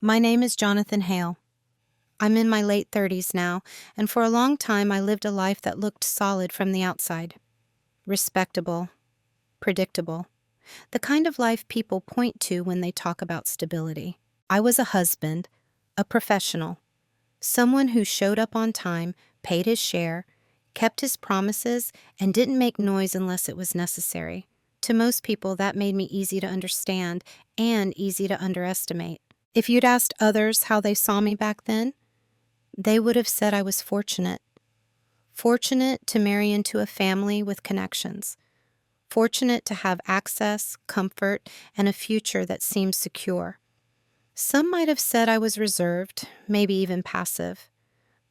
My name is Jonathan Hale. I'm in my late 30s now, and for a long time I lived a life that looked solid from the outside. Respectable, predictable. The kind of life people point to when they talk about stability. I was a husband, a professional, someone who showed up on time, paid his share, kept his promises, and didn't make noise unless it was necessary. To most people, that made me easy to understand and easy to underestimate. If you'd asked others how they saw me back then, they would have said I was fortunate. Fortunate to marry into a family with connections. Fortunate to have access, comfort, and a future that seemed secure. Some might have said I was reserved, maybe even passive.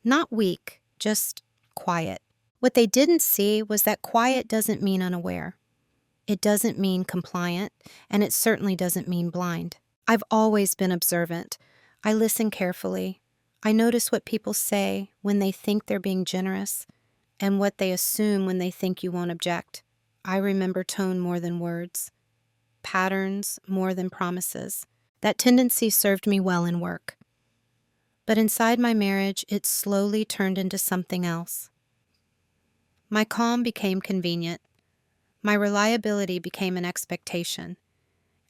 Not weak, just quiet. What they didn't see was that quiet doesn't mean unaware. It doesn't mean compliant, and it certainly doesn't mean blind. I've always been observant. I listen carefully. I notice what people say when they think they're being generous, and what they assume when they think you won't object. I remember tone more than words, patterns more than promises. That tendency served me well in work. But inside my marriage, it slowly turned into something else. My calm became convenient. My reliability became an expectation.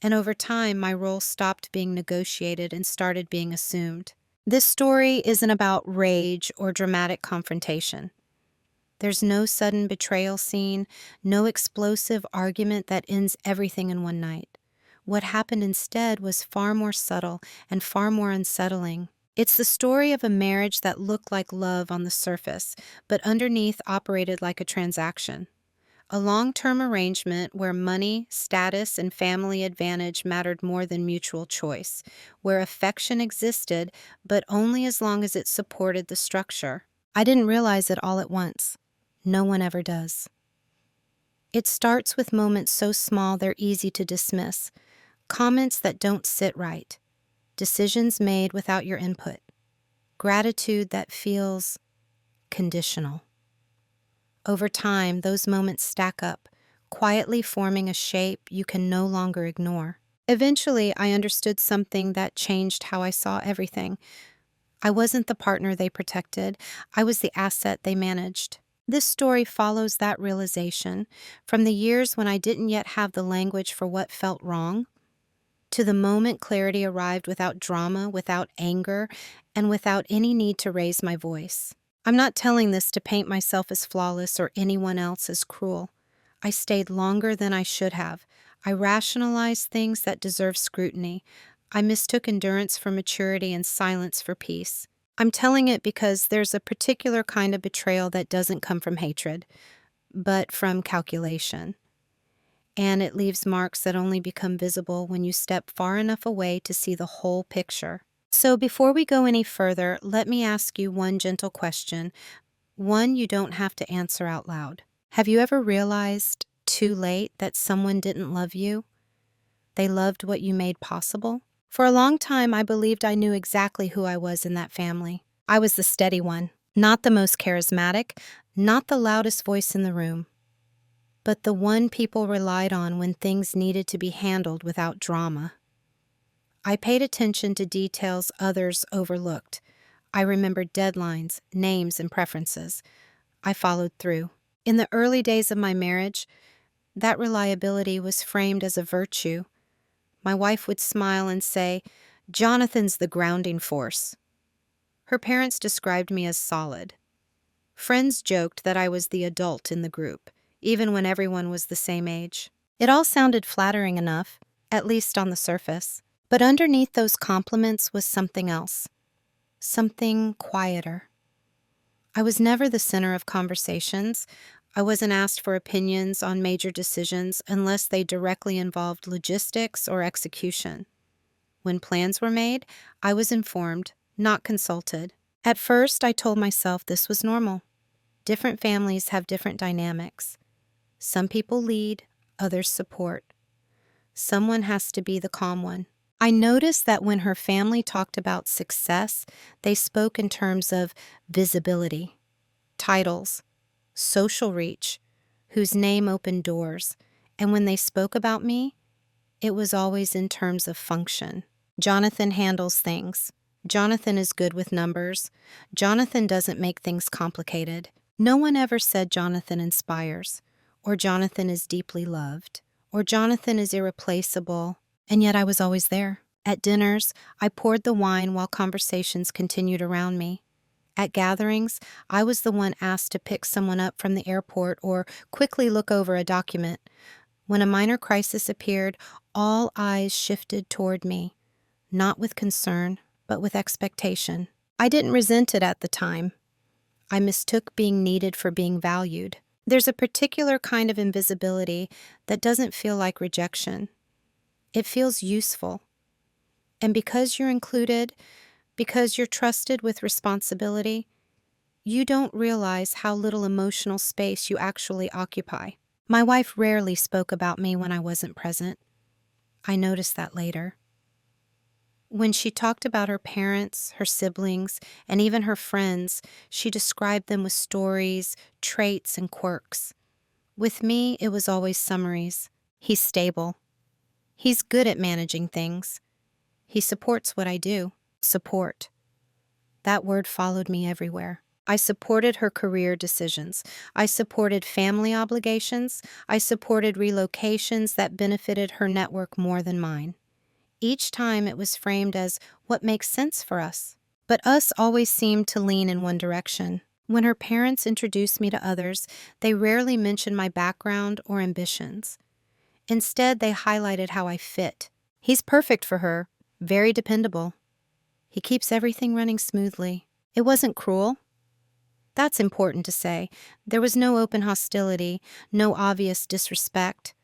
And over time, my role stopped being negotiated and started being assumed. This story isn't about rage or dramatic confrontation. There's no sudden betrayal scene, no explosive argument that ends everything in one night. What happened instead was far more subtle and far more unsettling. It's the story of a marriage that looked like love on the surface, but underneath operated like a transaction. A long-term arrangement where money, status, and family advantage mattered more than mutual choice, where affection existed, but only as long as it supported the structure. I didn't realize it all at once. No one ever does. It starts with moments so small they're easy to dismiss, comments that don't sit right, decisions made without your input, gratitude that feels conditional. Over time, those moments stack up, quietly forming a shape you can no longer ignore. Eventually, I understood something that changed how I saw everything. I wasn't the partner they protected. I was the asset they managed. This story follows that realization, from the years when I didn't yet have the language for what felt wrong, to the moment clarity arrived without drama, without anger, and without any need to raise my voice. I'm not telling this to paint myself as flawless or anyone else as cruel. I stayed longer than I should have. I rationalized things that deserve scrutiny. I mistook endurance for maturity and silence for peace. I'm telling it because there's a particular kind of betrayal that doesn't come from hatred, but from calculation. And it leaves marks that only become visible when you step far enough away to see the whole picture. So before we go any further, let me ask you one gentle question, one you don't have to answer out loud. Have you ever realized too late that someone didn't love you? They loved what you made possible? For a long time, I believed I knew exactly who I was in that family. I was the steady one, not the most charismatic, not the loudest voice in the room, but the one people relied on when things needed to be handled without drama. I paid attention to details others overlooked. I remembered deadlines, names, and preferences. I followed through. In the early days of my marriage, that reliability was framed as a virtue. My wife would smile and say, "Jonathan's the grounding force." Her parents described me as solid. Friends joked that I was the adult in the group, even when everyone was the same age. It all sounded flattering enough, at least on the surface. But underneath those compliments was something else, something quieter. I was never the center of conversations. I wasn't asked for opinions on major decisions unless they directly involved logistics or execution. When plans were made, I was informed, not consulted. At first, I told myself this was normal. Different families have different dynamics. Some people lead, others support. Someone has to be the calm one. I noticed that when her family talked about success, they spoke in terms of visibility, titles, social reach, whose name opened doors. And when they spoke about me, it was always in terms of function. Jonathan handles things. Jonathan is good with numbers. Jonathan doesn't make things complicated. No one ever said Jonathan inspires, or Jonathan is deeply loved, or Jonathan is irreplaceable, and yet I was always there. At dinners, I poured the wine while conversations continued around me. At gatherings, I was the one asked to pick someone up from the airport or quickly look over a document. When a minor crisis appeared, all eyes shifted toward me, not with concern, but with expectation. I didn't resent it at the time. I mistook being needed for being valued. There's a particular kind of invisibility that doesn't feel like rejection. It feels useful. And because you're included, because you're trusted with responsibility, you don't realize how little emotional space you actually occupy. My wife rarely spoke about me when I wasn't present. I noticed that later. When she talked about her parents, her siblings, and even her friends, she described them with stories, traits, and quirks. With me, it was always summaries. He's stable. He's good at managing things. He supports what I do. Support. That word followed me everywhere. I supported her career decisions. I supported family obligations. I supported relocations that benefited her network more than mine. Each time it was framed as what makes sense for us. But us always seemed to lean in one direction. When her parents introduced me to others, they rarely mentioned my background or ambitions. Instead, they highlighted how I fit. He's perfect for her, very dependable. He keeps everything running smoothly. It wasn't cruel. That's important to say. There was no open hostility, no obvious disrespect.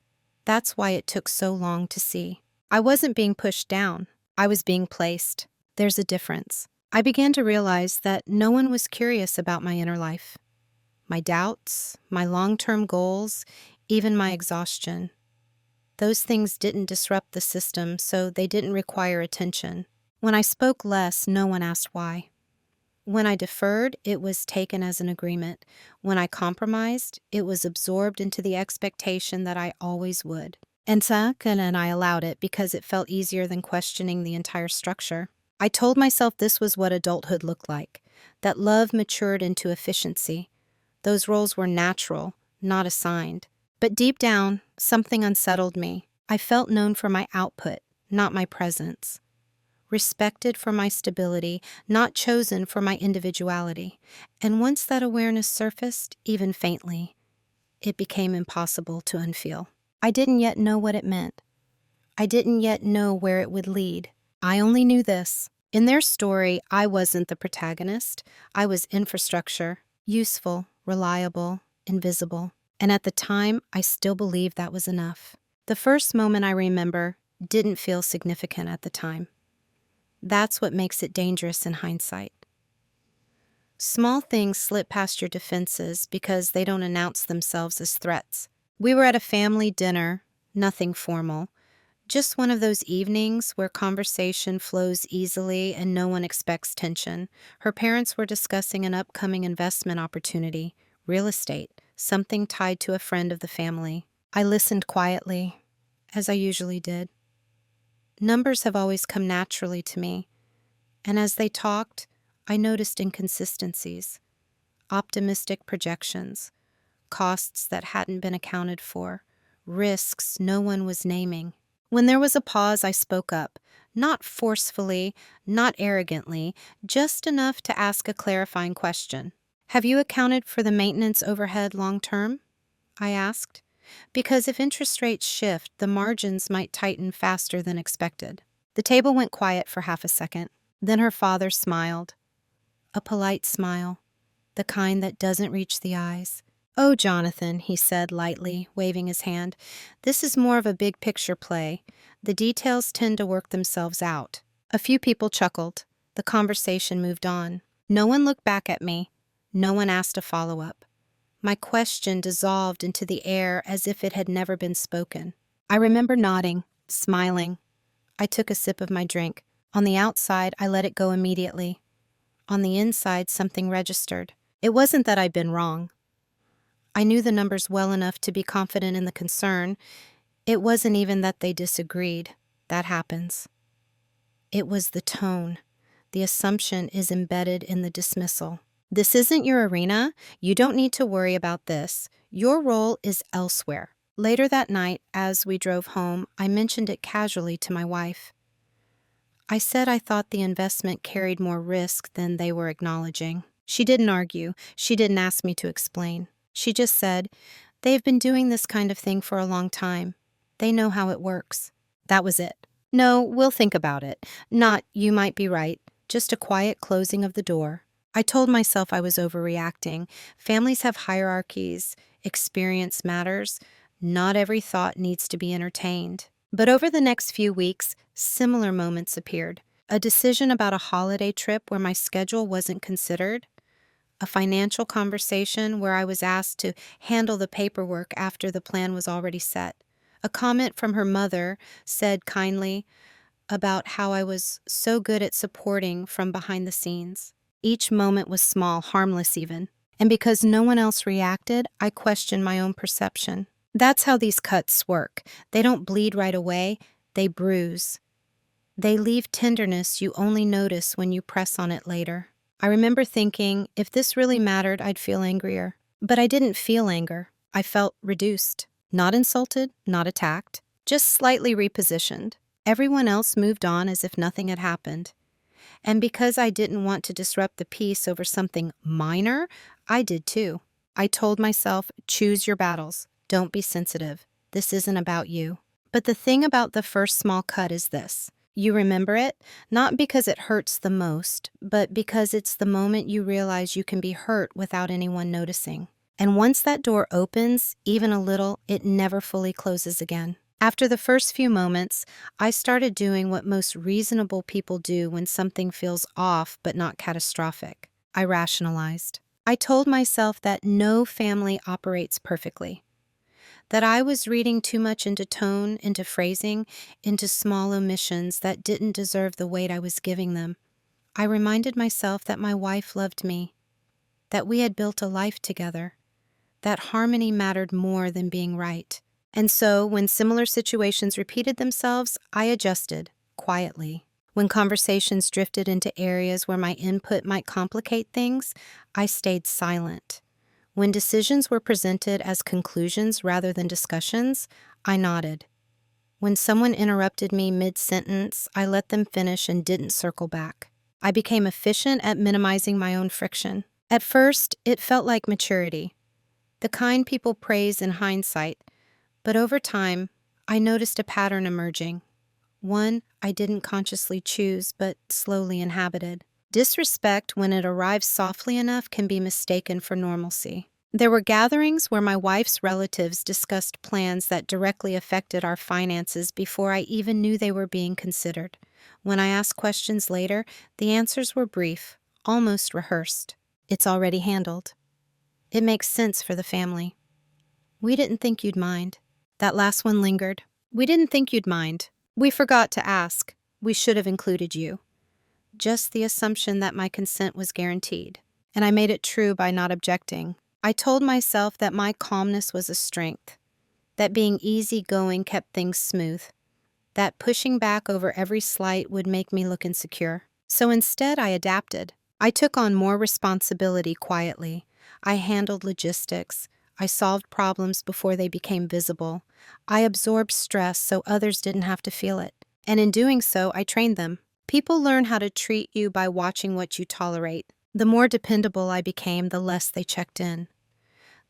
That's why it took so long to see. I wasn't being pushed down. I was being placed. There's a difference. I began to realize that no one was curious about my inner life. My doubts, my long-term goals, even my exhaustion. Those things didn't disrupt the system, so they didn't require attention. When I spoke less, no one asked why. When I deferred, it was taken as an agreement. When I compromised, it was absorbed into the expectation that I always would. And I allowed it because it felt easier than questioning the entire structure. I told myself this was what adulthood looked like, that love matured into efficiency. Those roles were natural, not assigned. But deep down, something unsettled me. I felt known for my output, not my presence. Respected for my stability, not chosen for my individuality. And once that awareness surfaced, even faintly, it became impossible to unfeel. I didn't yet know what it meant. I didn't yet know where it would lead. I only knew this. In their story, I wasn't the protagonist. I was infrastructure, useful, reliable, invisible. And at the time, I still believed that was enough. The first moment I remember didn't feel significant at the time. That's what makes it dangerous in hindsight. Small things slip past your defenses because they don't announce themselves as threats. We were at a family dinner, nothing formal, just one of those evenings where conversation flows easily and no one expects tension. Her parents were discussing an upcoming investment opportunity, real estate, something tied to a friend of the family. I listened quietly, as I usually did. Numbers have always come naturally to me, and as they talked, I noticed inconsistencies, optimistic projections, costs that hadn't been accounted for, risks no one was naming. When there was a pause, I spoke up, not forcefully, not arrogantly, just enough to ask a clarifying question. "Have you accounted for the maintenance overhead long term?" I asked. Because if interest rates shift, the margins might tighten faster than expected. The table went quiet for half a second. Then her father smiled. A polite smile, the kind that doesn't reach the eyes. "Oh, Jonathan," he said lightly, waving his hand, "this is more of a big picture play. The details tend to work themselves out." A few people chuckled. The conversation moved on. No one looked back at me. No one asked a follow-up. My question dissolved into the air as if it had never been spoken. I remember nodding, smiling. I took a sip of my drink. On the outside, I let it go immediately. On the inside, something registered. It wasn't that I'd been wrong. I knew the numbers well enough to be confident in the concern. It wasn't even that they disagreed. That happens. It was the tone. The assumption is embedded in the dismissal. This isn't your arena. You don't need to worry about this. Your role is elsewhere. Later that night, as we drove home, I mentioned it casually to my wife. I said I thought the investment carried more risk than they were acknowledging. She didn't argue. She didn't ask me to explain. She just said, "They've been doing this kind of thing for a long time. They know how it works." That was it. No, we'll think about it. Not, you might be right. Just a quiet closing of the door. I told myself I was overreacting. Families have hierarchies. Experience matters. Not every thought needs to be entertained. But over the next few weeks, similar moments appeared. A decision about a holiday trip where my schedule wasn't considered. A financial conversation where I was asked to handle the paperwork after the plan was already set. A comment from her mother said kindly about how I was so good at supporting from behind the scenes. Each moment was small, harmless even. And because no one else reacted, I questioned my own perception. That's how these cuts work. They don't bleed right away, they bruise. They leave tenderness you only notice when you press on it later. I remember thinking, if this really mattered, I'd feel angrier. But I didn't feel anger. I felt reduced. Not insulted, not attacked, just slightly repositioned. Everyone else moved on as if nothing had happened. And because I didn't want to disrupt the peace over something minor, I did too. I told myself, choose your battles. Don't be sensitive. This isn't about you. But the thing about the first small cut is this. You remember it, not because it hurts the most, but because it's the moment you realize you can be hurt without anyone noticing. And once that door opens, even a little, it never fully closes again. After the first few moments, I started doing what most reasonable people do when something feels off but not catastrophic. I rationalized. I told myself that no family operates perfectly. That I was reading too much into tone, into phrasing, into small omissions that didn't deserve the weight I was giving them. I reminded myself that my wife loved me, that we had built a life together, that harmony mattered more than being right. And so, when similar situations repeated themselves, I adjusted, quietly. When conversations drifted into areas where my input might complicate things, I stayed silent. When decisions were presented as conclusions rather than discussions, I nodded. When someone interrupted me mid-sentence, I let them finish and didn't circle back. I became efficient at minimizing my own friction. At first, it felt like maturity, the kind people praise in hindsight, but over time, I noticed a pattern emerging. One I didn't consciously choose, but slowly inhabited. Disrespect, when it arrives softly enough, can be mistaken for normalcy. There were gatherings where my wife's relatives discussed plans that directly affected our finances before I even knew they were being considered. When I asked questions later, the answers were brief, almost rehearsed. It's already handled. It makes sense for the family. We didn't think you'd mind. That last one lingered. We didn't think you'd mind. We forgot to ask. We should have included you. Just the assumption that my consent was guaranteed. And I made it true by not objecting. I told myself that my calmness was a strength, that being easygoing kept things smooth, that pushing back over every slight would make me look insecure. So instead, I adapted. I took on more responsibility quietly. I handled logistics. I solved problems before they became visible. I absorbed stress so others didn't have to feel it. And in doing so, I trained them. People learn how to treat you by watching what you tolerate. The more dependable I became, the less they checked in.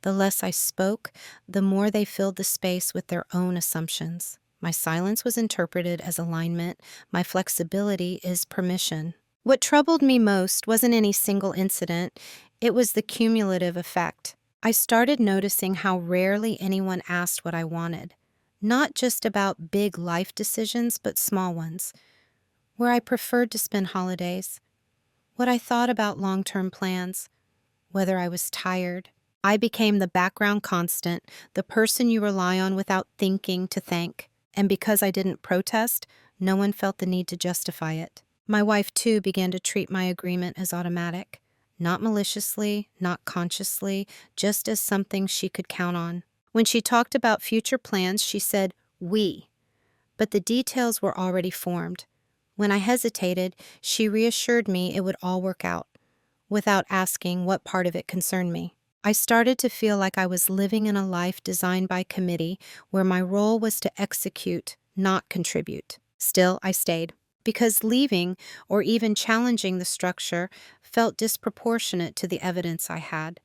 The less I spoke, the more they filled the space with their own assumptions. My silence was interpreted as alignment. My flexibility is permission. What troubled me most wasn't any single incident. It was the cumulative effect. I started noticing how rarely anyone asked what I wanted. Not just about big life decisions, but small ones. Where I preferred to spend holidays. What I thought about long-term plans. Whether I was tired. I became the background constant, the person you rely on without thinking to thank. And because I didn't protest, no one felt the need to justify it. My wife, too, began to treat my agreement as automatic. Not maliciously, not consciously, just as something she could count on. When she talked about future plans, she said, "we." But the details were already formed. When I hesitated, she reassured me it would all work out, without asking what part of it concerned me. I started to feel like I was living in a life designed by committee where my role was to execute, not contribute. Still, I stayed, because leaving or even challenging the structure felt disproportionate to the evidence I had.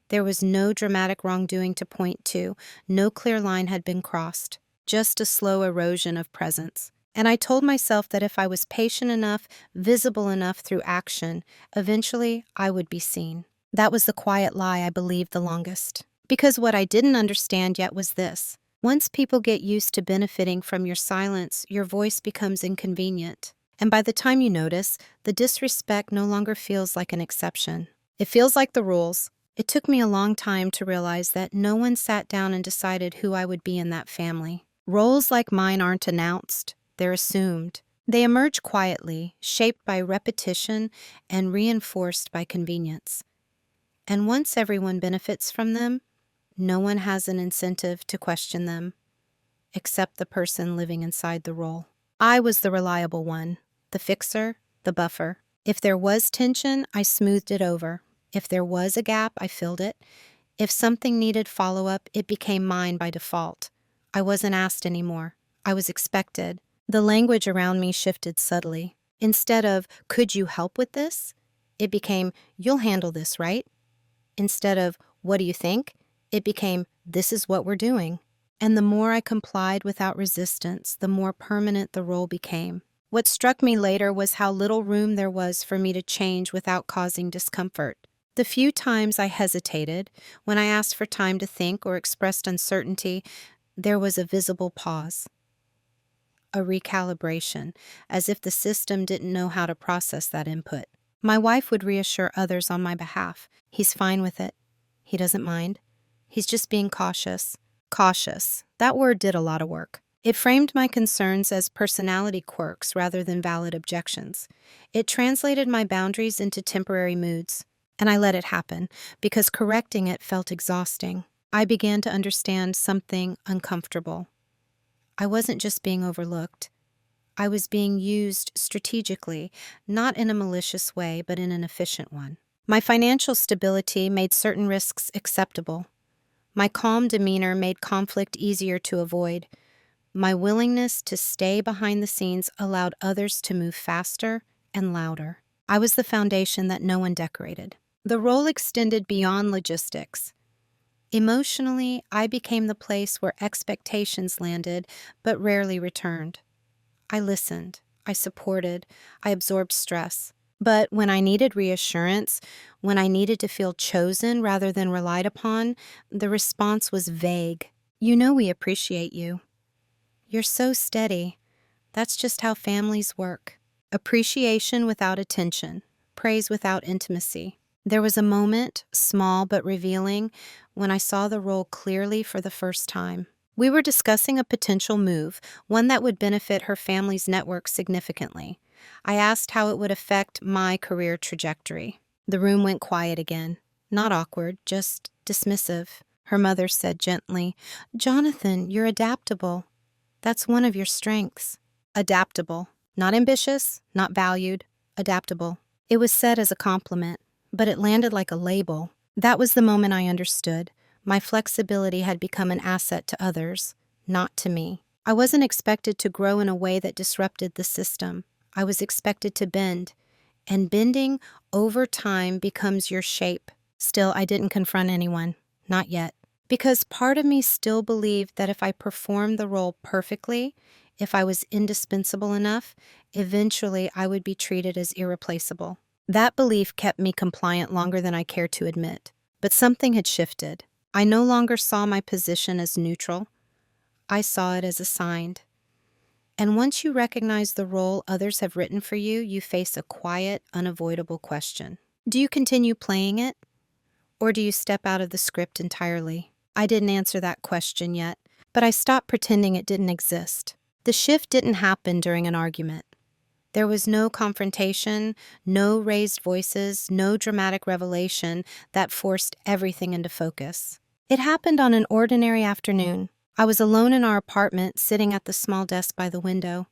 There was no dramatic wrongdoing to point to, no clear line had been crossed, just a slow erosion of presence. And I told myself that if I was patient enough, visible enough through action, eventually I would be seen. That was the quiet lie I believed the longest. Because what I didn't understand yet was this. Once people get used to benefiting from your silence, your voice becomes inconvenient. And by the time you notice, the disrespect no longer feels like an exception. It feels like the rules. It took me a long time to realize that no one sat down and decided who I would be in that family. Roles like mine aren't announced, they're assumed. They emerge quietly, shaped by repetition and reinforced by convenience. And once everyone benefits from them, no one has an incentive to question them, except the person living inside the role. I was the reliable one, the fixer, the buffer. If there was tension, I smoothed it over. If there was a gap, I filled it. If something needed follow-up, it became mine by default. I wasn't asked anymore. I was expected. The language around me shifted subtly. Instead of, "Could you help with this?" it became, "You'll handle this, right?" Instead of, "What do you think?" it became, "This is what we're doing." And the more I complied without resistance, the more permanent the role became. What struck me later was how little room there was for me to change without causing discomfort. The few times I hesitated, when I asked for time to think or expressed uncertainty, there was a visible pause, a recalibration, as if the system didn't know how to process that input. My wife would reassure others on my behalf. "He's fine with it. He doesn't mind. He's just being cautious." Cautious. That word did a lot of work. It framed my concerns as personality quirks rather than valid objections. It translated my boundaries into temporary moods. And I let it happen, because correcting it felt exhausting. I began to understand something uncomfortable. I wasn't just being overlooked. I was being used strategically, not in a malicious way, but in an efficient one. My financial stability made certain risks acceptable. My calm demeanor made conflict easier to avoid. My willingness to stay behind the scenes allowed others to move faster and louder. I was the foundation that no one decorated. The role extended beyond logistics. Emotionally, I became the place where expectations landed but rarely returned. I listened, I supported, I absorbed stress. But when I needed reassurance, when I needed to feel chosen rather than relied upon, the response was vague. "You know we appreciate you. You're so steady. That's just how families work." Appreciation without attention, praise without intimacy. There was a moment, small but revealing, when I saw the role clearly for the first time. We were discussing a potential move, one that would benefit her family's network significantly. I asked how it would affect my career trajectory. The room went quiet again. Not awkward, just dismissive. Her mother said gently, "Jonathan, you're adaptable. That's one of your strengths." Adaptable. Not ambitious, not valued. Adaptable. It was said as a compliment, but it landed like a label. That was the moment I understood. My flexibility had become an asset to others, not to me. I wasn't expected to grow in a way that disrupted the system. I was expected to bend, and bending over time becomes your shape. Still, I didn't confront anyone. Not yet. Because part of me still believed that if I performed the role perfectly, if I was indispensable enough, eventually I would be treated as irreplaceable. That belief kept me compliant longer than I cared to admit. But something had shifted. I no longer saw my position as neutral. I saw it as assigned. And once you recognize the role others have written for you, you face a quiet, unavoidable question. Do you continue playing it? Or do you step out of the script entirely? I didn't answer that question yet, but I stopped pretending it didn't exist. The shift didn't happen during an argument. There was no confrontation, no raised voices, no dramatic revelation that forced everything into focus. It happened on an ordinary afternoon. I was alone in our apartment, sitting at the small desk by the window.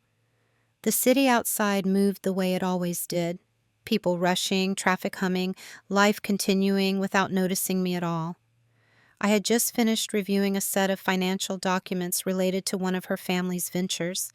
The city outside moved the way it always did. People rushing, traffic humming, life continuing without noticing me at all. I had just finished reviewing a set of financial documents related to one of her family's ventures,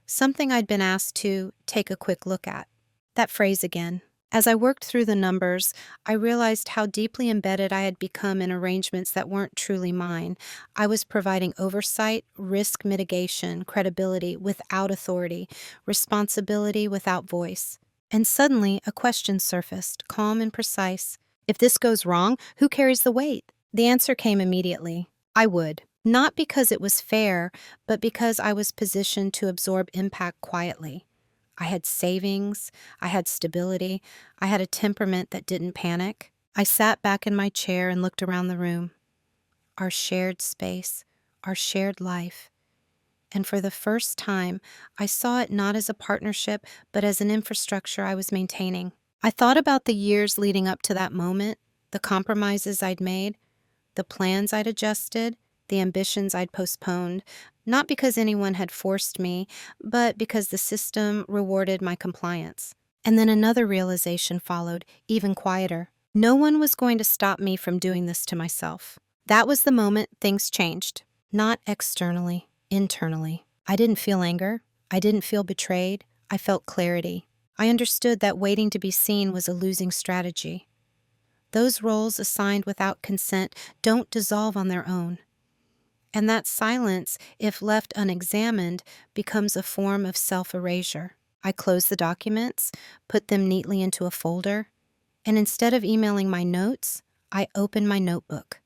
something I'd been asked to take a quick look at. That phrase again. As I worked through the numbers, I realized how deeply embedded I had become in arrangements that weren't truly mine. I was providing oversight, risk mitigation, credibility without authority, responsibility without voice. And suddenly, a question surfaced, calm and precise. If this goes wrong, who carries the weight? The answer came immediately. I would. Not because it was fair, but because I was positioned to absorb impact quietly. I had savings, I had stability, I had a temperament that didn't panic. I sat back in my chair and looked around the room. Our shared space, our shared life. And for the first time, I saw it not as a partnership, but as an infrastructure I was maintaining. I thought about the years leading up to that moment, the compromises I'd made, the plans I'd adjusted, the ambitions I'd postponed, not because anyone had forced me, but because the system rewarded my compliance. And then another realization followed, even quieter. No one was going to stop me from doing this to myself. That was the moment things changed. Not externally, internally. I didn't feel anger. I didn't feel betrayed. I felt clarity. I understood that waiting to be seen was a losing strategy. Those roles assigned without consent don't dissolve on their own. And that silence, if left unexamined, becomes a form of self-erasure. I closed the documents, put them neatly into a folder, and instead of emailing my notes, I opened my notebook,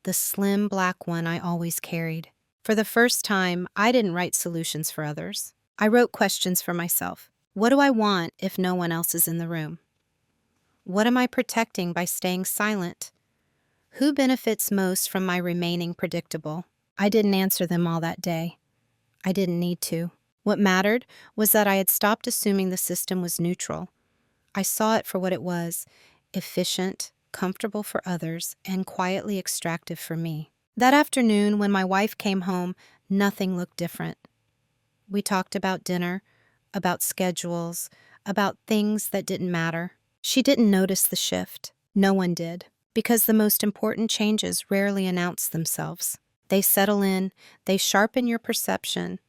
the slim black one I always carried. For the first time, I didn't write solutions for others. I wrote questions for myself. What do I want if no one else is in the room? What am I protecting by staying silent? Who benefits most from my remaining predictable? I didn't answer them all that day. I didn't need to. What mattered was that I had stopped assuming the system was neutral. I saw it for what it was, efficient, comfortable for others, and quietly extractive for me. That afternoon, when my wife came home, nothing looked different. We talked about dinner, about schedules, about things that didn't matter. She didn't notice the shift. No one did, because the most important changes rarely announce themselves. They settle in, they sharpen your perception,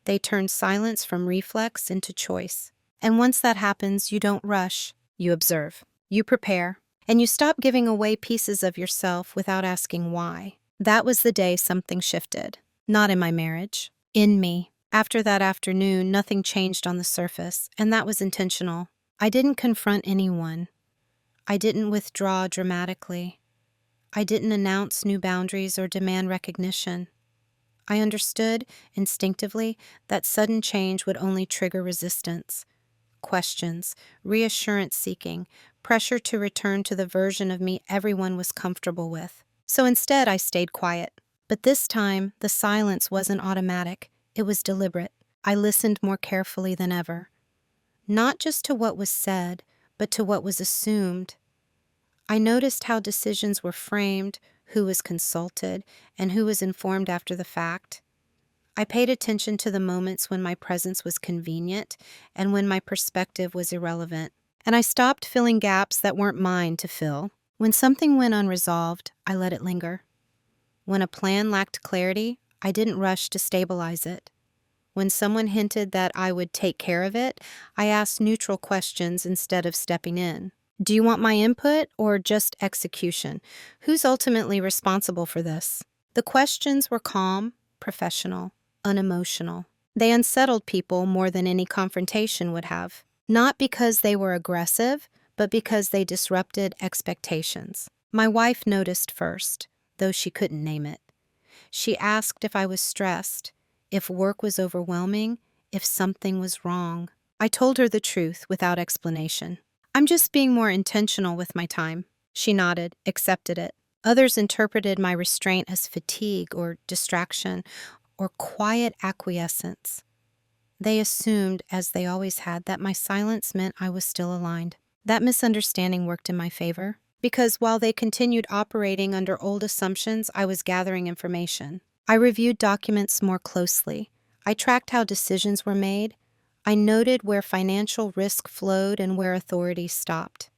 they turn silence from reflex into choice. And once that happens, you don't rush, you observe, you prepare, and you stop giving away pieces of yourself without asking why. That was the day something shifted. Not in my marriage, in me. After that afternoon, nothing changed on the surface, and that was intentional. I didn't confront anyone. I didn't withdraw dramatically. I didn't announce new boundaries or demand recognition. I understood, instinctively, that sudden change would only trigger resistance, questions, reassurance seeking, pressure to return to the version of me everyone was comfortable with. So instead, I stayed quiet. But this time, the silence wasn't automatic. It was deliberate. I listened more carefully than ever. Not just to what was said, but to what was assumed. I noticed how decisions were framed, who was consulted, and who was informed after the fact. I paid attention to the moments when my presence was convenient and when my perspective was irrelevant. And I stopped filling gaps that weren't mine to fill. When something went unresolved, I let it linger. When a plan lacked clarity, I didn't rush to stabilize it. When someone hinted that I would take care of it, I asked neutral questions instead of stepping in. Do you want my input or just execution? Who's ultimately responsible for this? The questions were calm, professional, unemotional. They unsettled people more than any confrontation would have. Not because they were aggressive, but because they disrupted expectations. My wife noticed first, though she couldn't name it. She asked if I was stressed, if work was overwhelming, if something was wrong. I told her the truth without explanation. I'm just being more intentional with my time. She nodded, accepted it. Others interpreted my restraint as fatigue or distraction or quiet acquiescence. They assumed, as they always had, that my silence meant I was still aligned. That misunderstanding worked in my favor, because while they continued operating under old assumptions, I was gathering information. I reviewed documents more closely. I tracked how decisions were made. I noted where financial risk flowed and where authority stopped.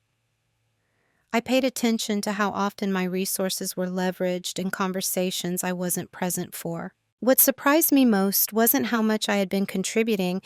I paid attention to how often my resources were leveraged in conversations I wasn't present for. What surprised me most wasn't how much I had been contributing,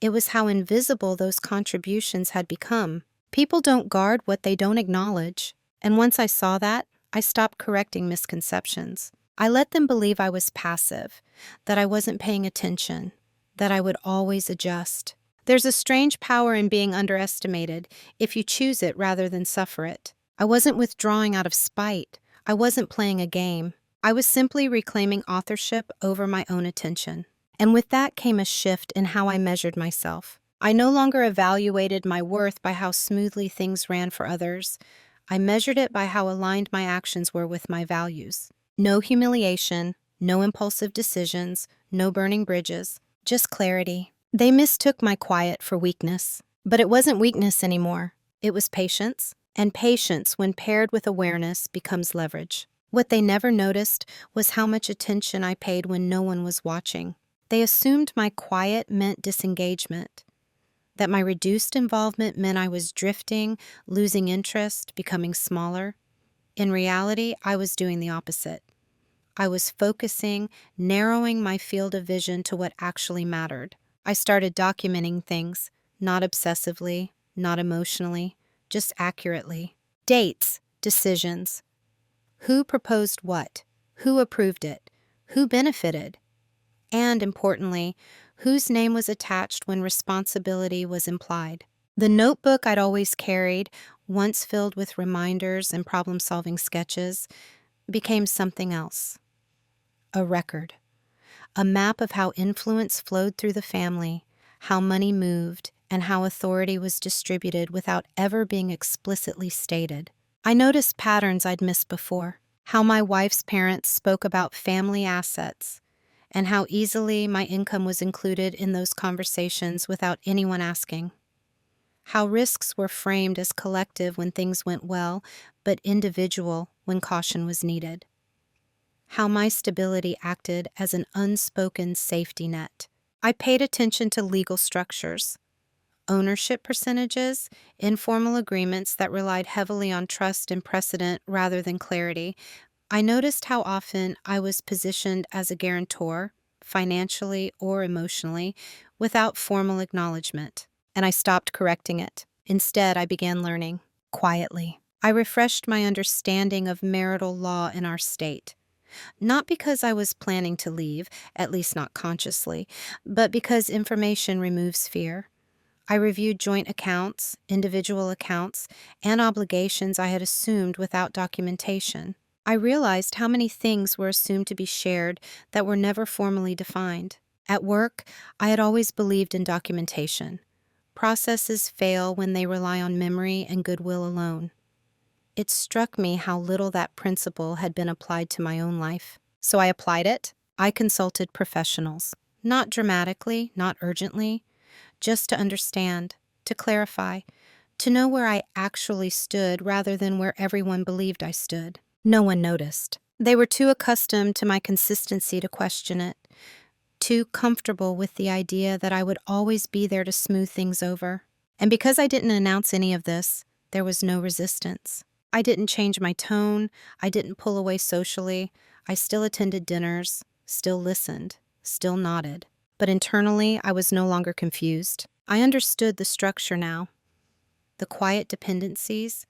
it was how invisible those contributions had become. People don't guard what they don't acknowledge. And once I saw that, I stopped correcting misconceptions. I let them believe I was passive, that I wasn't paying attention, that I would always adjust. There's a strange power in being underestimated if you choose it rather than suffer it. I wasn't withdrawing out of spite. I wasn't playing a game. I was simply reclaiming authorship over my own attention. And with that came a shift in how I measured myself. I no longer evaluated my worth by how smoothly things ran for others. I measured it by how aligned my actions were with my values. No humiliation, no impulsive decisions, no burning bridges, just clarity. They mistook my quiet for weakness. But it wasn't weakness anymore. It was patience. And patience, when paired with awareness, becomes leverage. What they never noticed was how much attention I paid when no one was watching. They assumed my quiet meant disengagement, that my reduced involvement meant I was drifting, losing interest, becoming smaller. In reality, I was doing the opposite. I was focusing, narrowing my field of vision to what actually mattered. I started documenting things, not obsessively, not emotionally, just accurately. Dates, decisions. Who proposed what? Who approved it? Who benefited? And, importantly, whose name was attached when responsibility was implied. The notebook I'd always carried, once filled with reminders and problem-solving sketches, became something else. A record. A map of how influence flowed through the family, how money moved, and how authority was distributed without ever being explicitly stated. I noticed patterns I'd missed before, how my wife's parents spoke about family assets, and how easily my income was included in those conversations without anyone asking. How risks were framed as collective when things went well, but individual when caution was needed. How my stability acted as an unspoken safety net. I paid attention to legal structures, ownership percentages, informal agreements that relied heavily on trust and precedent rather than clarity. I noticed how often I was positioned as a guarantor, financially or emotionally, without formal acknowledgement, and I stopped correcting it. Instead, I began learning, quietly. I refreshed my understanding of marital law in our state. Not because I was planning to leave, at least not consciously, but because information removes fear. I reviewed joint accounts, individual accounts, and obligations I had assumed without documentation. I realized how many things were assumed to be shared that were never formally defined. At work, I had always believed in documentation. Processes fail when they rely on memory and goodwill alone. It struck me how little that principle had been applied to my own life. So I applied it. I consulted professionals. Not dramatically, not urgently, just to understand, to clarify, to know where I actually stood rather than where everyone believed I stood. No one noticed. They were too accustomed to my consistency to question it, too comfortable with the idea that I would always be there to smooth things over. And because I didn't announce any of this, there was no resistance. I didn't change my tone. I didn't pull away socially. I still attended dinners, still listened, still nodded. But internally, I was no longer confused. I understood the structure now. The quiet dependencies,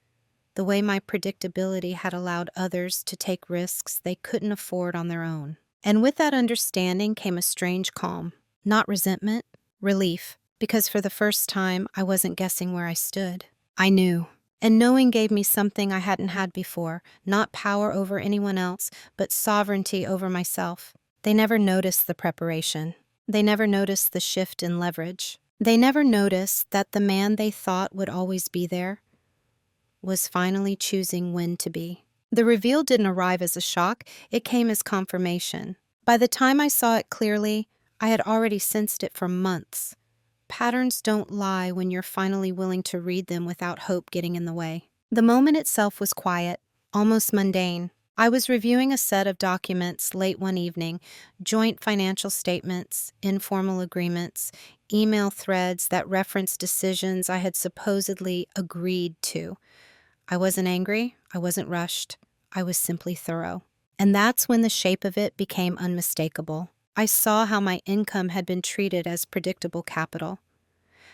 the way my predictability had allowed others to take risks they couldn't afford on their own. And with that understanding came a strange calm. Not resentment, relief, because for the first time, I wasn't guessing where I stood. I knew. And knowing gave me something I hadn't had before, not power over anyone else, but sovereignty over myself. They never noticed the preparation. They never noticed the shift in leverage. They never noticed that the man they thought would always be there was finally choosing when to be. The reveal didn't arrive as a shock, it came as confirmation. By the time I saw it clearly, I had already sensed it for months. Patterns don't lie when you're finally willing to read them without hope getting in the way. The moment itself was quiet, almost mundane. I was reviewing a set of documents late one evening, joint financial statements, informal agreements, email threads that referenced decisions I had supposedly agreed to. I wasn't angry, I wasn't rushed, I was simply thorough. And that's when the shape of it became unmistakable. I saw how my income had been treated as predictable capital,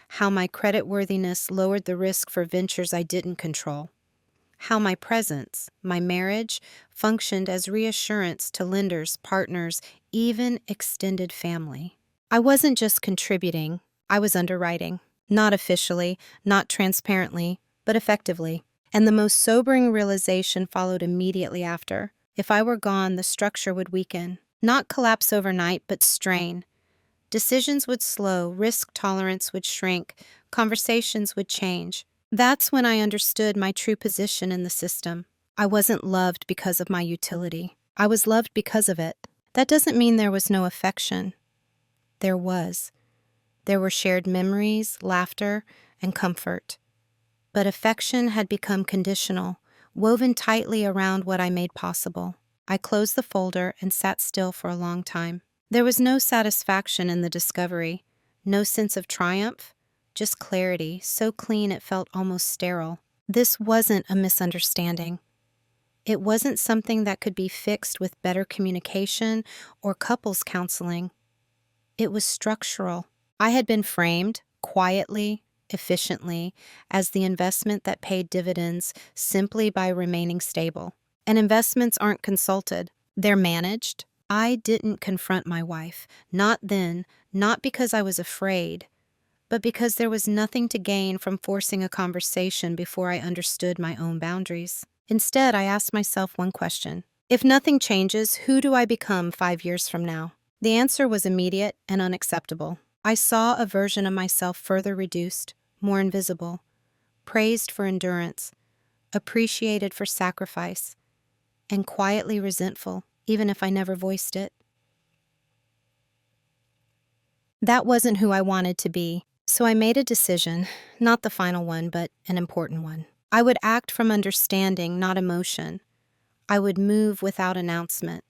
how my creditworthiness lowered the risk for ventures I didn't control, how my presence, my marriage, functioned as reassurance to lenders, partners, even extended family. I wasn't just contributing, I was underwriting. Not officially, not transparently, but effectively. And the most sobering realization followed immediately after. If I were gone, the structure would weaken. Not collapse overnight, but strain. Decisions would slow, risk tolerance would shrink, conversations would change. That's when I understood my true position in the system. I wasn't loved because of my utility. I was loved because of it. That doesn't mean there was no affection. There was. There were shared memories, laughter, and comfort. But affection had become conditional, woven tightly around what I made possible. I closed the folder and sat still for a long time. There was no satisfaction in the discovery, no sense of triumph, just clarity, so clean it felt almost sterile. This wasn't a misunderstanding. It wasn't something that could be fixed with better communication or couples counseling. It was structural. I had been framed, quietly, efficiently, as the investment that paid dividends simply by remaining stable. And investments aren't consulted, they're managed. I didn't confront my wife, not then, not because I was afraid, but because there was nothing to gain from forcing a conversation before I understood my own boundaries. Instead, I asked myself one question. If nothing changes, who do I become 5 years from now? The answer was immediate and unacceptable. I saw a version of myself further reduced, more invisible, praised for endurance, appreciated for sacrifice, and quietly resentful, even if I never voiced it. That wasn't who I wanted to be, so I made a decision, not the final one, but an important one. I would act from understanding, not emotion. I would move without announcement,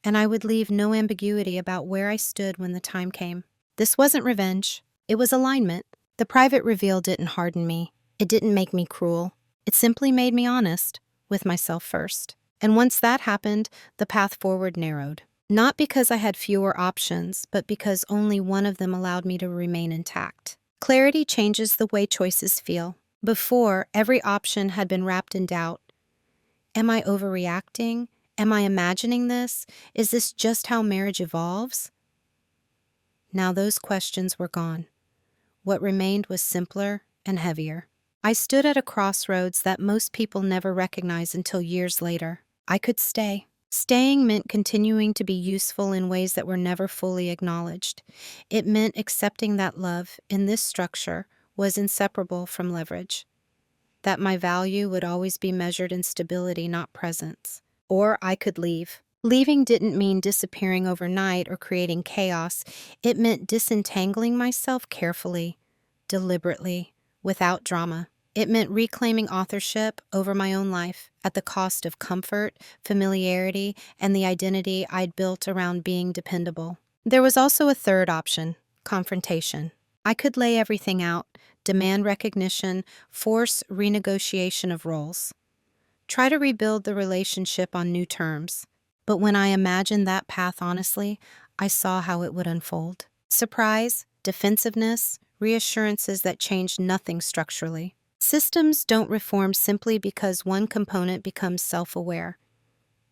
and I would leave no ambiguity about where I stood when the time came. This wasn't revenge. It was alignment. The private reveal didn't harden me. It didn't make me cruel. It simply made me honest, with myself first. And once that happened, the path forward narrowed. Not because I had fewer options, but because only one of them allowed me to remain intact. Clarity changes the way choices feel. Before, every option had been wrapped in doubt. Am I overreacting? Am I imagining this? Is this just how marriage evolves? Now those questions were gone. What remained was simpler and heavier. I stood at a crossroads that most people never recognize until years later. I could stay. Staying meant continuing to be useful in ways that were never fully acknowledged. It meant accepting that love, in this structure, was inseparable from leverage. That my value would always be measured in stability, not presence. Or I could leave. Leaving didn't mean disappearing overnight or creating chaos. It meant disentangling myself carefully, deliberately, without drama. It meant reclaiming authorship over my own life at the cost of comfort, familiarity, and the identity I'd built around being dependable. There was also a third option, confrontation. I could lay everything out, demand recognition, force renegotiation of roles. Try to rebuild the relationship on new terms. But when I imagined that path honestly, I saw how it would unfold. Surprise, defensiveness, reassurances that changed nothing structurally. Systems don't reform simply because one component becomes self-aware.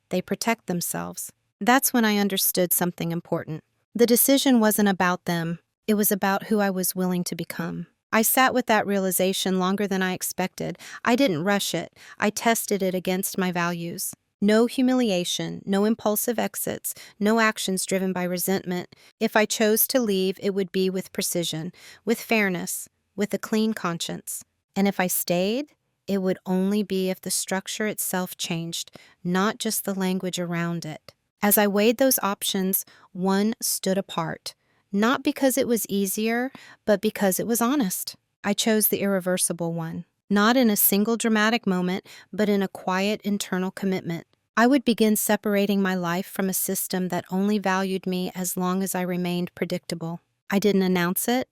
They protect themselves. That's when I understood something important. The decision wasn't about them. It was about who I was willing to become. I sat with that realization longer than I expected. I didn't rush it. I tested it against my values. No humiliation, no impulsive exits, no actions driven by resentment. If I chose to leave, it would be with precision, with fairness, with a clean conscience. And if I stayed, it would only be if the structure itself changed, not just the language around it. As I weighed those options, one stood apart, not because it was easier, but because it was honest. I chose the irreversible one, not in a single dramatic moment, but in a quiet internal commitment. I would begin separating my life from a system that only valued me as long as I remained predictable. I didn't announce it.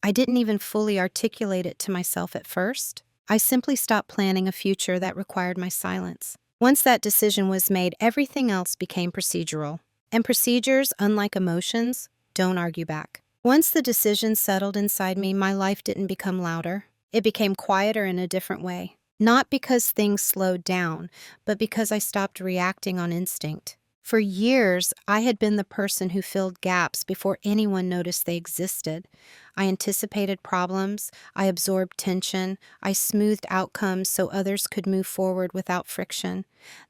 I didn't even fully articulate it to myself at first. I simply stopped planning a future that required my silence. Once that decision was made, everything else became procedural. And procedures, unlike emotions, don't argue back. Once the decision settled inside me, my life didn't become louder. It became quieter in a different way. Not because things slowed down, but because I stopped reacting on instinct. For years, I had been the person who filled gaps before anyone noticed they existed. I anticipated problems, I absorbed tension, I smoothed outcomes so others could move forward without friction.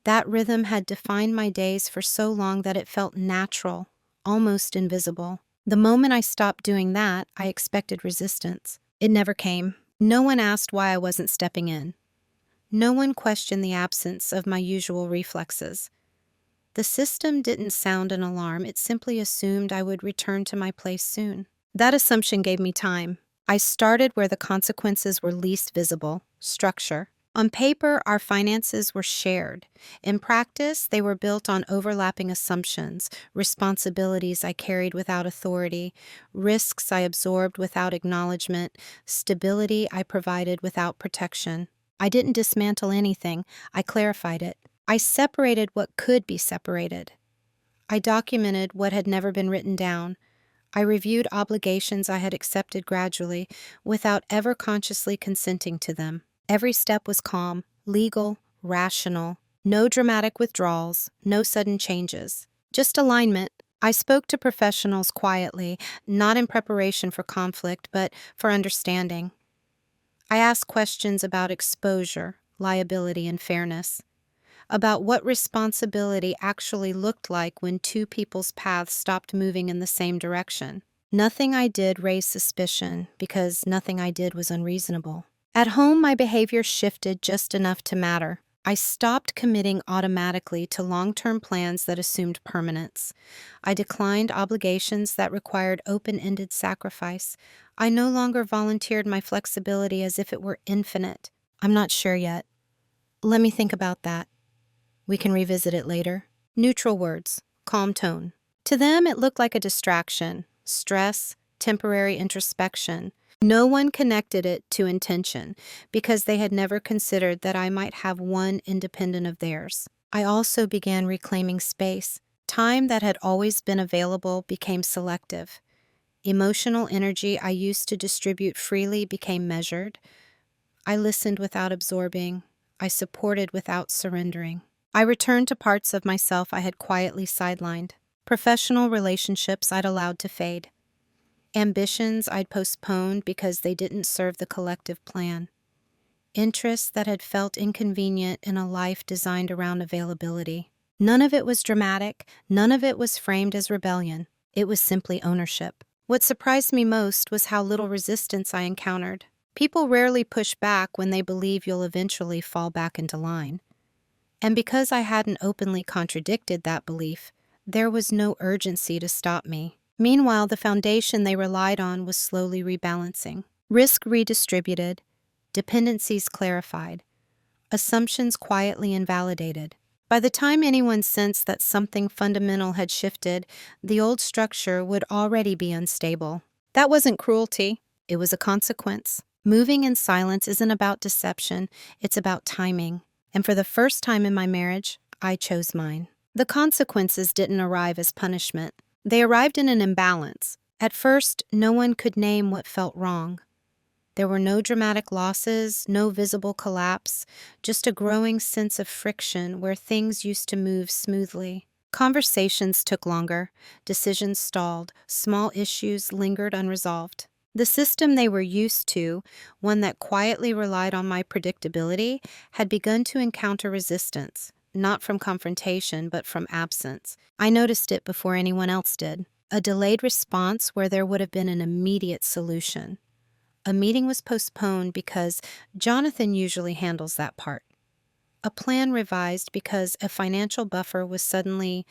That rhythm had defined my days for so long that it felt natural, almost invisible. The moment I stopped doing that, I expected resistance. It never came. No one asked why I wasn't stepping in. No one questioned the absence of my usual reflexes. The system didn't sound an alarm, it simply assumed I would return to my place soon. That assumption gave me time. I started where the consequences were least visible: structure. On paper, our finances were shared. In practice, they were built on overlapping assumptions, responsibilities I carried without authority, risks I absorbed without acknowledgement, stability I provided without protection. I didn't dismantle anything, I clarified it. I separated what could be separated. I documented what had never been written down. I reviewed obligations I had accepted gradually, without ever consciously consenting to them. Every step was calm, legal, rational. No dramatic withdrawals, no sudden changes. Just alignment. I spoke to professionals quietly, not in preparation for conflict, but for understanding. I asked questions about exposure, liability, and fairness, about what responsibility actually looked like when two people's paths stopped moving in the same direction. Nothing I did raised suspicion, because nothing I did was unreasonable. At home, my behavior shifted just enough to matter. I stopped committing automatically to long-term plans that assumed permanence. I declined obligations that required open-ended sacrifice. I no longer volunteered my flexibility as if it were infinite. I'm not sure yet. Let me think about that. We can revisit it later. Neutral words, calm tone. To them, it looked like a distraction, stress, temporary introspection. No one connected it to intention, because they had never considered that I might have one independent of theirs. I also began reclaiming space. Time that had always been available became selective. Emotional energy I used to distribute freely became measured. I listened without absorbing. I supported without surrendering. I returned to parts of myself I had quietly sidelined. Professional relationships I'd allowed to fade. Ambitions I'd postponed because they didn't serve the collective plan. Interests that had felt inconvenient in a life designed around availability. None of it was dramatic, none of it was framed as rebellion. It was simply ownership. What surprised me most was how little resistance I encountered. People rarely push back when they believe you'll eventually fall back into line. And because I hadn't openly contradicted that belief, there was no urgency to stop me. Meanwhile, the foundation they relied on was slowly rebalancing. Risk redistributed, dependencies clarified, assumptions quietly invalidated. By the time anyone sensed that something fundamental had shifted, the old structure would already be unstable. That wasn't cruelty, it was a consequence. Moving in silence isn't about deception, it's about timing. And for the first time in my marriage, I chose mine. The consequences didn't arrive as punishment. They arrived in an imbalance. At first, no one could name what felt wrong. There were no dramatic losses, no visible collapse, just a growing sense of friction where things used to move smoothly. Conversations took longer, decisions stalled, small issues lingered unresolved. The system they were used to, one that quietly relied on my predictability, had begun to encounter resistance, not from confrontation, but from absence. I noticed it before anyone else did. A delayed response where there would have been an immediate solution. A meeting was postponed because Jonathan usually handles that part. A plan revised because a financial buffer was suddenly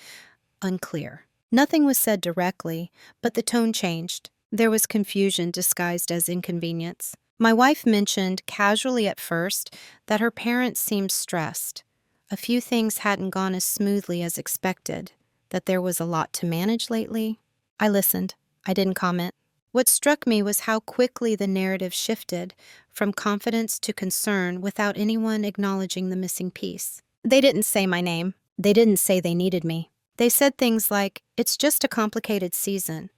unclear. Nothing was said directly, but the tone changed. There was confusion disguised as inconvenience. My wife mentioned, casually at first, that her parents seemed stressed. A few things hadn't gone as smoothly as expected, that there was a lot to manage lately. I listened. I didn't comment. What struck me was how quickly the narrative shifted from confidence to concern without anyone acknowledging the missing piece. They didn't say my name. They didn't say they needed me. They said things like, "It's just a complicated season.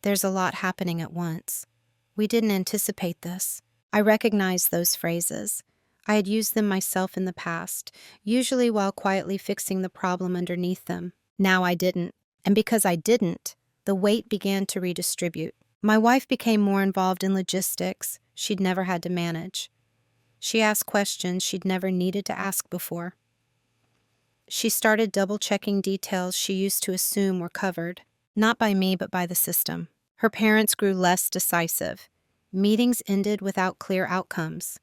There's a lot happening at once. We didn't anticipate this." I recognized those phrases. I had used them myself in the past, usually while quietly fixing the problem underneath them. Now I didn't. And because I didn't, the weight began to redistribute. My wife became more involved in logistics she'd never had to manage. She asked questions she'd never needed to ask before. She started double-checking details she used to assume were covered, not by me but by the system. Her parents grew less decisive. Meetings ended without clear outcomes.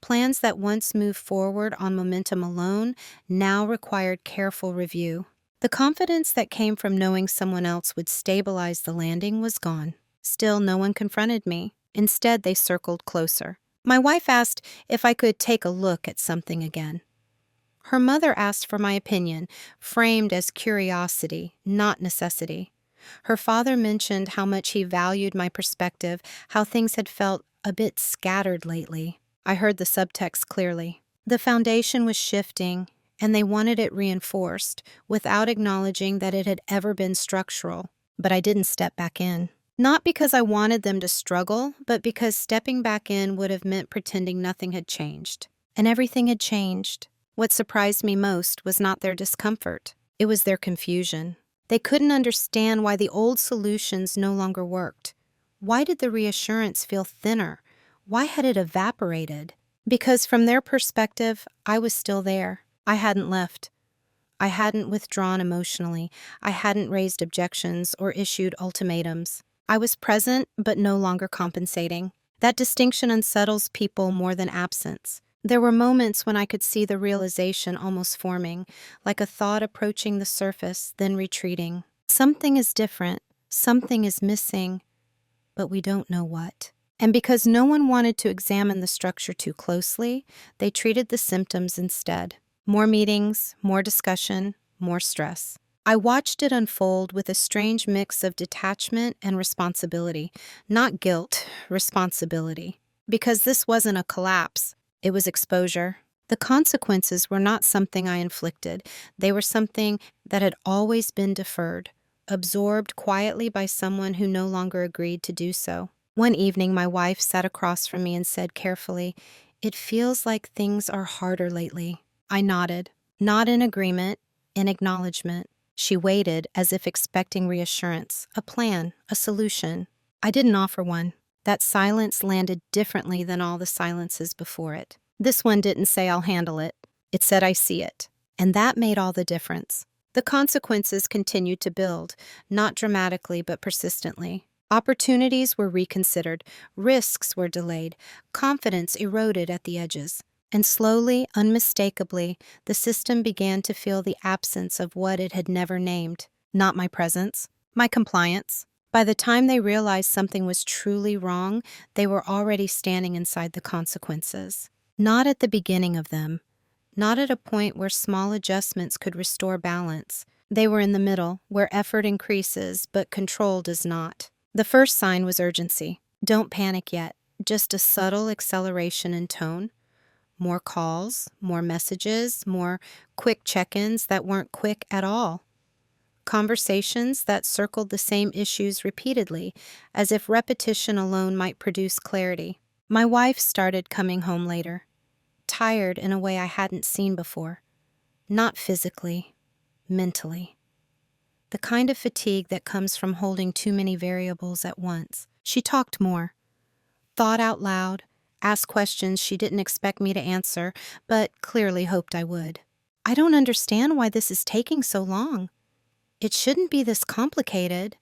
Plans that once moved forward on momentum alone now required careful review. The confidence that came from knowing someone else would stabilize the landing was gone. Still, no one confronted me. Instead, they circled closer. My wife asked if I could take a look at something again. Her mother asked for my opinion, framed as curiosity, not necessity. Her father mentioned how much he valued my perspective, how things had felt a bit scattered lately. I heard the subtext clearly. The foundation was shifting, and they wanted it reinforced, without acknowledging that it had ever been structural. But I didn't step back in. Not because I wanted them to struggle, but because stepping back in would have meant pretending nothing had changed. And everything had changed. What surprised me most was not their discomfort. It was their confusion. They couldn't understand why the old solutions no longer worked. Why did the reassurance feel thinner? Why had it evaporated? Because from their perspective, I was still there. I hadn't left. I hadn't withdrawn emotionally. I hadn't raised objections or issued ultimatums. I was present, but no longer compensating. That distinction unsettles people more than absence. There were moments when I could see the realization almost forming, like a thought approaching the surface, then retreating. Something is different, something is missing, but we don't know what. And because no one wanted to examine the structure too closely, they treated the symptoms instead. More meetings, more discussion, more stress. I watched it unfold with a strange mix of detachment and responsibility. Not guilt, responsibility. Because this wasn't a collapse. It was exposure. The consequences were not something I inflicted. They were something that had always been deferred, absorbed quietly by someone who no longer agreed to do so. One evening, my wife sat across from me and said carefully, "It feels like things are harder lately." I nodded, not in agreement, in acknowledgement. She waited as if expecting reassurance, a plan, a solution. I didn't offer one. That silence landed differently than all the silences before it. This one didn't say I'll handle it. It said I see it. And that made all the difference. The consequences continued to build, not dramatically but persistently. Opportunities were reconsidered, risks were delayed, confidence eroded at the edges. And slowly, unmistakably, the system began to feel the absence of what it had never named. Not my presence, my compliance. By the time they realized something was truly wrong, they were already standing inside the consequences. Not at the beginning of them. Not at a point where small adjustments could restore balance. They were in the middle, where effort increases, but control does not. The first sign was urgency. Don't panic yet. Just a subtle acceleration in tone. More calls, more messages, more quick check-ins that weren't quick at all. Conversations that circled the same issues repeatedly, as if repetition alone might produce clarity. My wife started coming home later, tired in a way I hadn't seen before. Not physically, mentally. The kind of fatigue that comes from holding too many variables at once. She talked more, thought out loud, asked questions she didn't expect me to answer, but clearly hoped I would. "I don't understand why this is taking so long. It shouldn't be this complicated.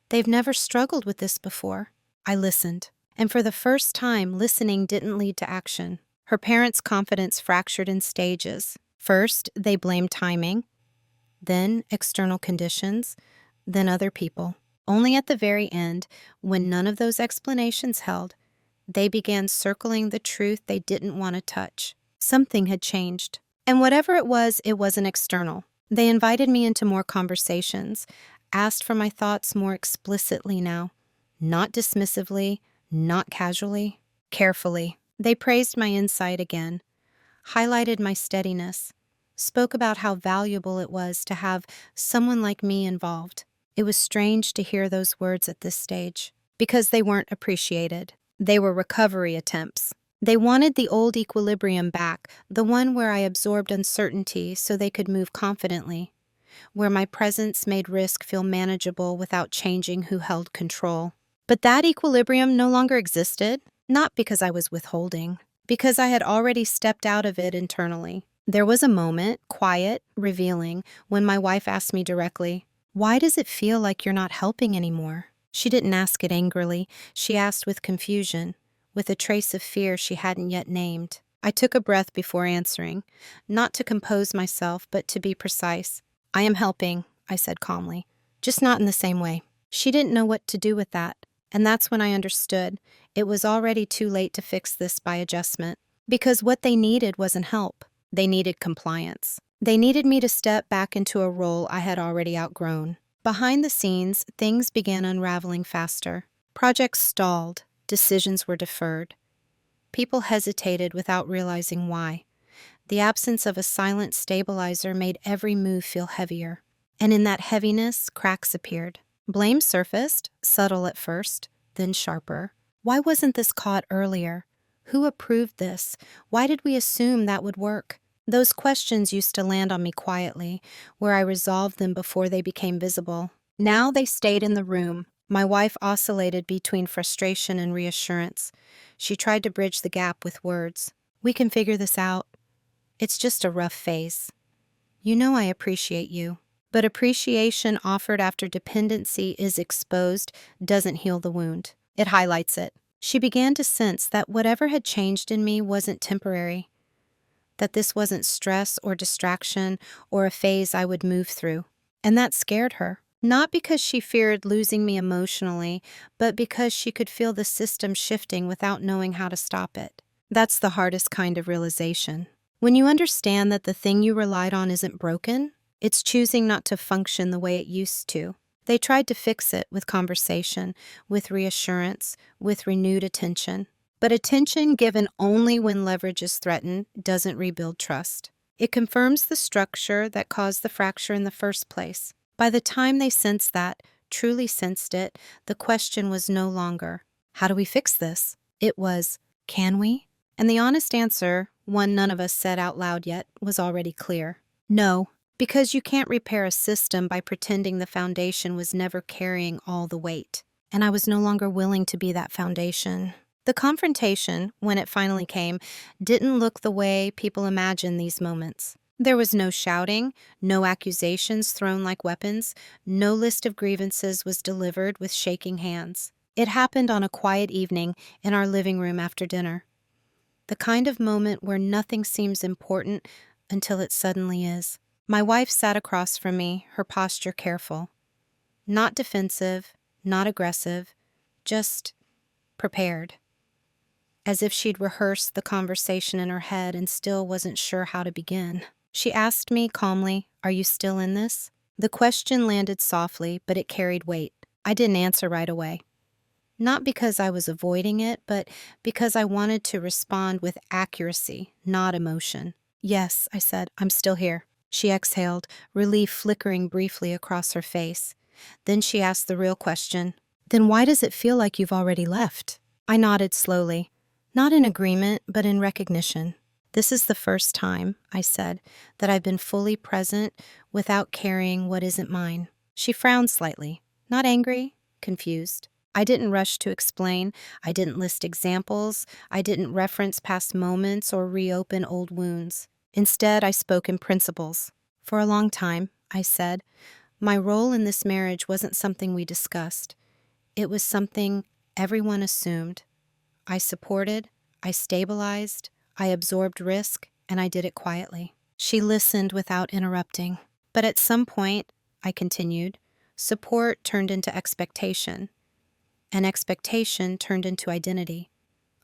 They've never struggled with this before." I listened, and for the first time, listening didn't lead to action. Her parents' confidence fractured in stages. First, they blamed timing, then external conditions, then other people. Only at the very end, when none of those explanations held, they began circling the truth they didn't want to touch. Something had changed. And whatever it wasn't external. They invited me into more conversations, asked for my thoughts more explicitly now. not dismissively, not casually, carefully. They praised my insight again, highlighted my steadiness, spoke about how valuable it was to have someone like me involved. It was strange to hear those words at this stage, because they weren't appreciated. They were recovery attempts. They wanted the old equilibrium back, the one where I absorbed uncertainty so they could move confidently, where my presence made risk feel manageable without changing who held control. But that equilibrium no longer existed, not because I was withholding, because I had already stepped out of it internally. There was a moment, quiet, revealing, when my wife asked me directly, "Why does it feel like you're not helping anymore?" She didn't ask it angrily. She asked with confusion, with a trace of fear she hadn't yet named. I took a breath before answering, not to compose myself, but to be precise. "I am helping," I said calmly, "just not in the same way." She didn't know what to do with that, and that's when I understood. It was already too late to fix this by adjustment, because what they needed wasn't help. They needed compliance. They needed me to step back into a role I had already outgrown. Behind the scenes, things began unraveling faster. Projects stalled, decisions were deferred. People hesitated without realizing why. The absence of a silent stabilizer made every move feel heavier. And in that heaviness, cracks appeared. Blame surfaced, subtle at first, then sharper. Why wasn't this caught earlier? Who approved this? Why did we assume that would work? Those questions used to land on me quietly, where I resolved them before they became visible. Now they stayed in the room. My wife oscillated between frustration and reassurance. She tried to bridge the gap with words. "We can figure this out. It's just a rough phase. You know I appreciate you." But appreciation offered after dependency is exposed doesn't heal the wound. It highlights it. She began to sense that whatever had changed in me wasn't temporary, that this wasn't stress or distraction or a phase I would move through. And that scared her. Not because she feared losing me emotionally, but because she could feel the system shifting without knowing how to stop it. That's the hardest kind of realization. When you understand that the thing you relied on isn't broken, it's choosing not to function the way it used to. They tried to fix it with conversation, with reassurance, with renewed attention. But attention given only when leverage is threatened doesn't rebuild trust. It confirms the structure that caused the fracture in the first place. By the time they sensed that, truly sensed it, the question was no longer, "How do we fix this?" It was, "Can we?" And the honest answer, one none of us said out loud yet, was already clear. No, because you can't repair a system by pretending the foundation was never carrying all the weight. And I was no longer willing to be that foundation. The confrontation, when it finally came, didn't look the way people imagine these moments. There was no shouting, no accusations thrown like weapons, no list of grievances was delivered with shaking hands. It happened on a quiet evening in our living room after dinner. The kind of moment where nothing seems important until it suddenly is. My wife sat across from me, her posture careful. Not defensive, not aggressive, just prepared. As if she'd rehearsed the conversation in her head and still wasn't sure how to begin. She asked me calmly, "Are you still in this?" The question landed softly, but it carried weight. I didn't answer right away. Not because I was avoiding it, but because I wanted to respond with accuracy, not emotion. "Yes," I said, "I'm still here." She exhaled, relief flickering briefly across her face. Then she asked the real question, "Then why does it feel like you've already left?" I nodded slowly, not in agreement, but in recognition. "This is the first time," I said, "that I've been fully present without carrying what isn't mine." She frowned slightly, not angry, confused. I didn't rush to explain. I didn't list examples. I didn't reference past moments or reopen old wounds. Instead, I spoke in principles. "For a long time," I said, "my role in this marriage wasn't something we discussed. It was something everyone assumed. I supported, I stabilized, I absorbed risk, and I did it quietly." She listened without interrupting. "But at some point," I continued, "support turned into expectation. And expectation turned into identity.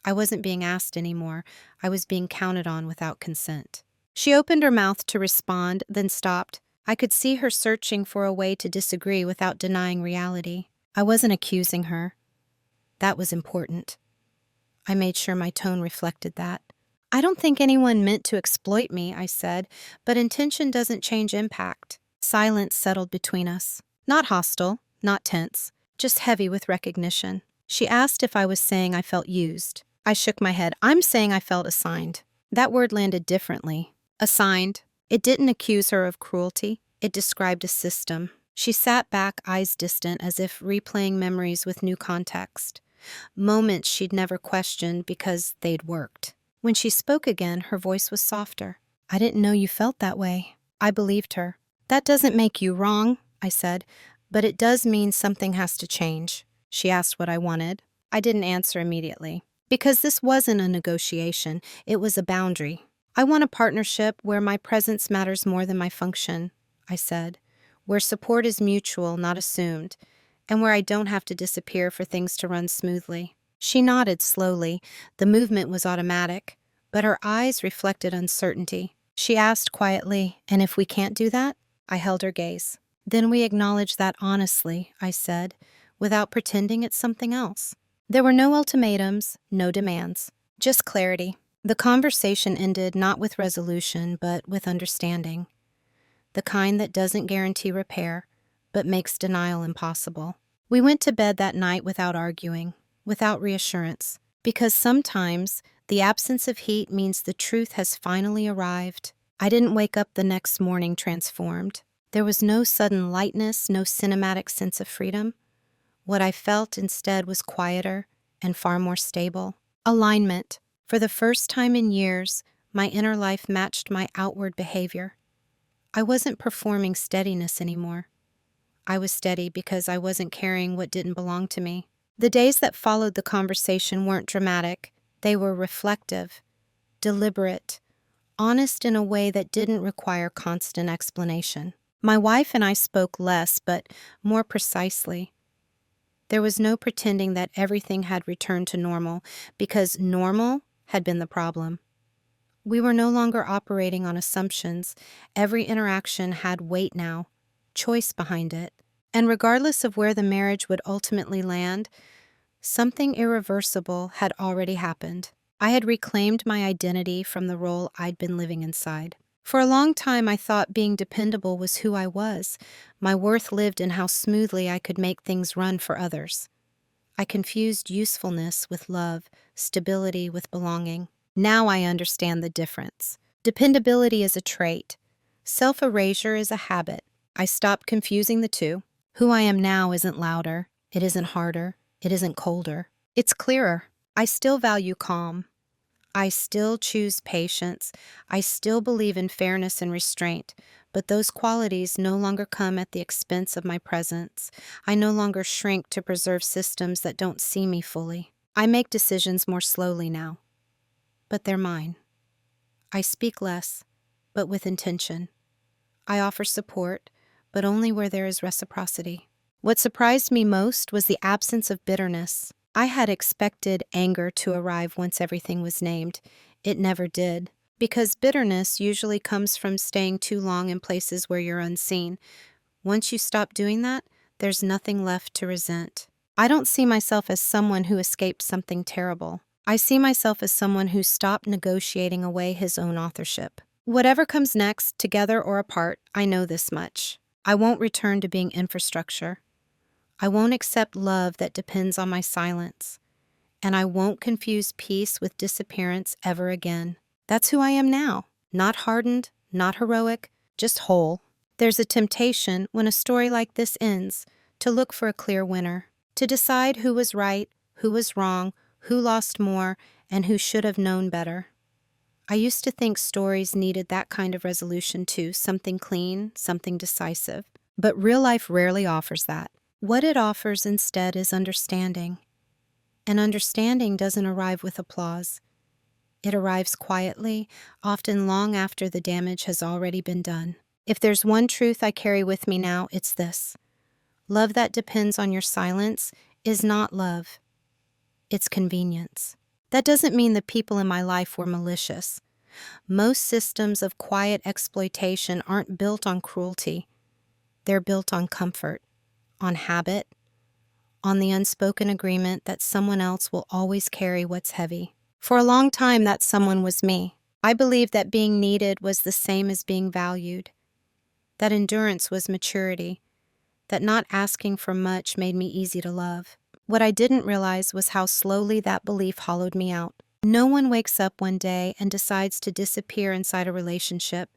I wasn't being asked anymore. I was being counted on without consent." She opened her mouth to respond, then stopped. I could see her searching for a way to disagree without denying reality. I wasn't accusing her. That was important. I made sure my tone reflected that. I don't think anyone meant to exploit me, I said, but intention doesn't change impact. Silence settled between us. Not hostile, not tense, just heavy with recognition. She asked if I was saying I felt used. I shook my head. I'm saying I felt assigned. That word landed differently. Assigned. It didn't accuse her of cruelty. It described a system. She sat back, eyes distant, as if replaying memories with new context. Moments she'd never questioned because they'd worked. When she spoke again, her voice was softer. I didn't know you felt that way. I believed her. That doesn't make you wrong, I said, but it does mean something has to change. She asked what I wanted. I didn't answer immediately. Because this wasn't a negotiation, it was a boundary. I want a partnership where my presence matters more than my function, I said, where support is mutual, not assumed, and where I don't have to disappear for things to run smoothly. She nodded slowly. The movement was automatic, but her eyes reflected uncertainty. She asked quietly, "And if we can't do that?" I held her gaze. "Then we acknowledge that honestly," I said, without pretending it's something else. There were no ultimatums, no demands, just clarity. The conversation ended not with resolution, but with understanding. The kind that doesn't guarantee repair, but makes denial impossible. We went to bed that night without arguing, without reassurance, because sometimes the absence of heat means the truth has finally arrived. I didn't wake up the next morning transformed. There was no sudden lightness, no cinematic sense of freedom. What I felt instead was quieter and far more stable. Alignment. For the first time in years, my inner life matched my outward behavior. I wasn't performing steadiness anymore. I was steady because I wasn't carrying what didn't belong to me. The days that followed the conversation weren't dramatic. They were reflective, deliberate, honest in a way that didn't require constant explanation. My wife and I spoke less, but more precisely. There was no pretending that everything had returned to normal, because normal had been the problem. We were no longer operating on assumptions. Every interaction had weight now, choice behind it. And regardless of where the marriage would ultimately land, something irreversible had already happened. I had reclaimed my identity from the role I'd been living inside. For a long time, I thought being dependable was who I was. My worth lived in how smoothly I could make things run for others. I confused usefulness with love, stability with belonging. Now I understand the difference. Dependability is a trait. Self-erasure is a habit. I stopped confusing the two. Who I am now isn't louder. It isn't harder. It isn't colder. It's clearer. I still value calm. I still choose patience. I still believe in fairness and restraint. But those qualities no longer come at the expense of my presence. I no longer shrink to preserve systems that don't see me fully. I make decisions more slowly now. But they're mine. I speak less, but with intention. I offer support, but only where there is reciprocity. What surprised me most was the absence of bitterness. I had expected anger to arrive once everything was named. It never did, because bitterness usually comes from staying too long in places where you're unseen. Once you stop doing that, there's nothing left to resent. I don't see myself as someone who escaped something terrible. I see myself as someone who stopped negotiating away his own authorship. Whatever comes next, together or apart, I know this much. I won't return to being infrastructure. I won't accept love that depends on my silence. And I won't confuse peace with disappearance ever again. That's who I am now. Not hardened, not heroic, just whole. There's a temptation, when a story like this ends, to look for a clear winner, to decide who was right, who was wrong, who lost more, and who should have known better. I used to think stories needed that kind of resolution too, something clean, something decisive. But real life rarely offers that. What it offers instead is understanding. And understanding doesn't arrive with applause. It arrives quietly, often long after the damage has already been done. If there's one truth I carry with me now, it's this. Love that depends on your silence is not love. It's convenience. That doesn't mean the people in my life were malicious. Most systems of quiet exploitation aren't built on cruelty. They're built on comfort, on habit, on the unspoken agreement that someone else will always carry what's heavy. For a long time, that someone was me. I believed that being needed was the same as being valued, that endurance was maturity, that not asking for much made me easy to love. What I didn't realize was how slowly that belief hollowed me out. No one wakes up one day and decides to disappear inside a relationship.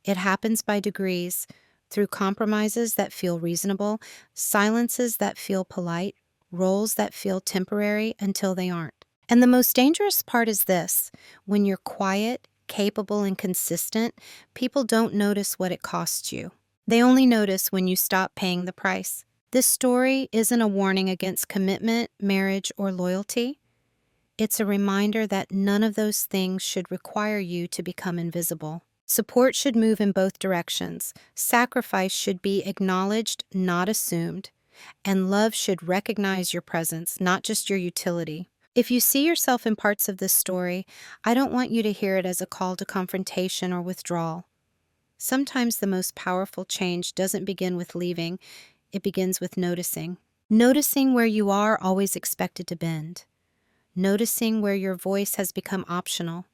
It happens by degrees, through compromises that feel reasonable, silences that feel polite, roles that feel temporary until they aren't. And the most dangerous part is this: when you're quiet, capable, and consistent, people don't notice what it costs you. They only notice when you stop paying the price. This story isn't a warning against commitment, marriage, or loyalty. It's a reminder that none of those things should require you to become invisible. Support should move in both directions. Sacrifice should be acknowledged, not assumed. And love should recognize your presence, not just your utility. If you see yourself in parts of this story, I don't want you to hear it as a call to confrontation or withdrawal. Sometimes the most powerful change doesn't begin with leaving, it begins with noticing. Noticing where you are always expected to bend. Noticing where your voice has become optional.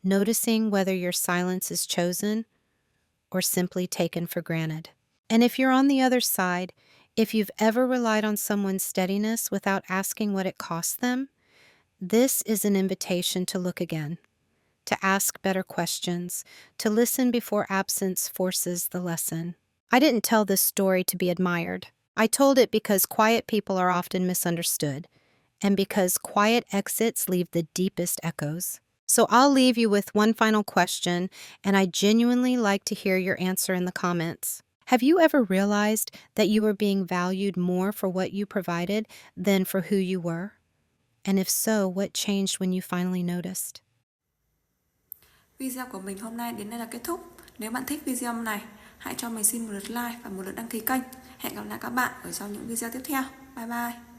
Noticing whether your silence is chosen or simply taken for granted. And if you're on the other side, if you've ever relied on someone's steadiness without asking what it cost them, this is an invitation to look again, to ask better questions, to listen before absence forces the lesson. I didn't tell this story to be admired. I told it because quiet people are often misunderstood, and because quiet exits leave the deepest echoes. So I'll leave you with one final question, and I genuinely like to hear your answer in the comments. Have you ever realized that you were being valued more for what you provided than for who you were? And if so, what changed when you finally noticed? Video của mình hôm nay đến đây là kết thúc. Nếu bạn thích video này, hãy cho mình xin một lượt like và một lượt đăng ký kênh. Hẹn gặp lại các bạn ở trong những video tiếp theo. Bye bye.